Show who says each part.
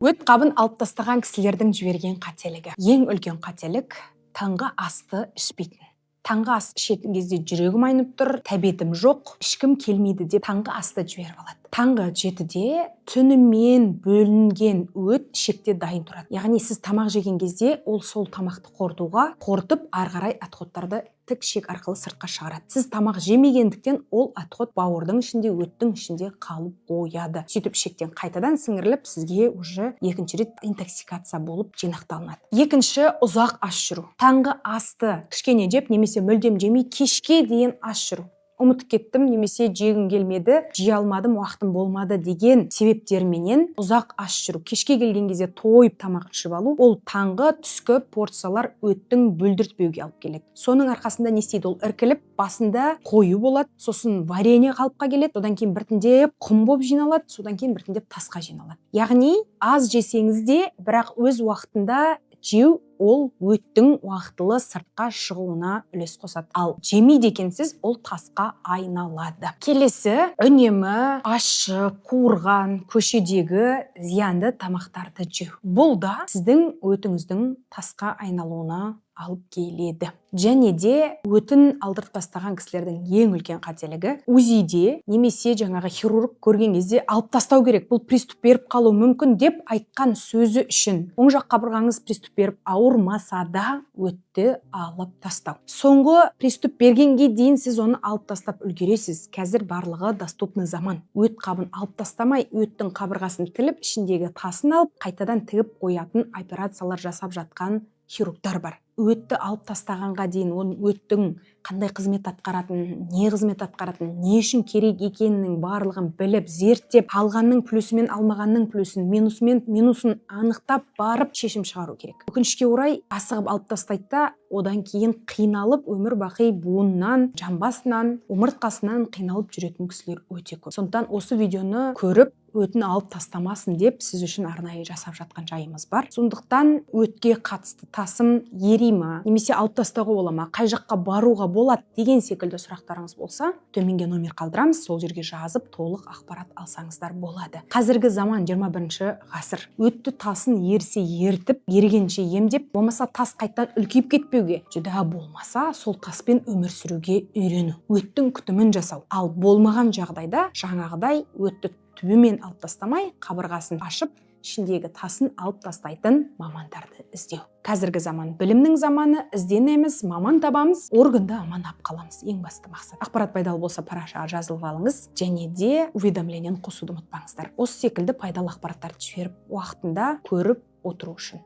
Speaker 1: Өт қабын алып тастаған кісілердің жіберген қателігі. Ең үлкен қателік таңғы асты ішпейтін. Таңғы ас ішетін кезде жүрегім айнып тұр, тәбетім жоқ, ішкім келмейді деп таңғы асты жіберіп алады. Таңғы 7-де түнімен бөлінген өт ішекте дайын тұрады. Яғни сіз тамақ жеген кезде ол сол тамақты қорытып, ары қарай отходтарды тік ішек арқылы сыртқа шығарады. Сіз тамақ жемегендіктен ол отход бауырдың ішінде, өттің ішінде қалып қояды. Сөйтіп ішектен қайтадан сіңіріліп, сізге уже екінші рет интоксикация болып жинақталынады. Екінші, ұзақ аш жүру. Таңғы асты кішкене жеп, немесе мүлдем жемей кешке дейін аш жүру. Ұмытып кеттім, немесе жегім келмеді, жей алмадым, уақытым болмады деген себептерменен ұзақ аш жүру. Кешке келген кезде тойып тамақ ішіп алу, ол таңғы түскі порциялар өттің бүлдіртпеуге алып келеді. Соның арқасында не істейді? Ол іркіліп, басында қою болады, сосын варенье қалыпқа келеді, содан кейін біртіндеп құм болып жиналады, содан кейін біртіндеп тасқа жиналады. Яғни аз жесеңіз де, бірақ өз уақытында жеу ол өттің уақытылы сыртқа шығуына үлес қосады. Ал жемейді екенсіз, ол тасқа айналады. Келесі, үнемі ащы, қуырған, көшедегі зиянды тамақтарды жеу. Бұл да сіздің өтіңіздің тасқа айналуына алып келеді. Және де өтін алдыртып тастаған кісілердің ең үлкен қателігі УЗИде немесе жаңағы хирург көрген кезде алып тастау керек, бұл приступ беріп қалу мүмкін деп айтқан сөзі үшін оң жақ қабырғаңыз приступ беріп ауырмаса да өтті алып тастау. Соңғы приступ бергенге дейін сіз оны алып тастап үлгересіз. Қазір барлығы доступны заман. Өт қабын алып тастамай, өттің қабырғасын тіліп, ішіндегі тасын алып, қайтадан тігіп қоятын операциялар жасап жатқан хирургтар бар. Өтті алып тастағанға дейін оның өттің қандай қызмет атқаратынын, не қызмет атқаратынын, не үшін керек екенінің барлығын біліп, зерттеп, алғанның плюсымен алмағанның плюсын, минусын анықтап барып шешім шығару керек. Өкінішке орай асығып алып тастайды да, одан кейін қиналып, өмір бақи буыннан, жамбасынан, омыртқасынан қиналып жүретін кісілер өте көп. Сондықтан осы видеоны көріп, өтін алып тастамасын деп сіз үшін арнайы жасап жатқан жайымыз бар. Сондықтан өтке қатысты тасым ери ма, немесе алып тастауға бола ма, қай жаққа баруға болады деген секілді сұрақтарыңыз болса, төменге номер қалдырамыз, сол жерге жазып толық ақпарат алсаңыздар болады. Қазіргі заман 21-ші ғасыр. Өтті тасын ерсе ертіп, ерігенше емдеп, болмаса тас қайттан үлкейіп кетпеуге, жүдә болмаса сол таспен өмір сүруге үйрену. Өттің күтімін жасау. Ал болмаған жағдайда жаңағыдай өтті түбімен алып тастамай, қабырғасын ашып, ішіндегі тасын алып тастайтын мамандарды іздеу. Қазіргі заман білімнің заманы, ізденеміз, маман табамыз, органды аман алып қаламыз. Ең басты мақсат. Ақпарат пайдалы болса парақшаға жазылып алыңыз, және де уведомлениені қосуды ұмытпаңыздар. Осы секілді пайдалы ақпараттарды жіберіп, уақытында көріп отыру үшін.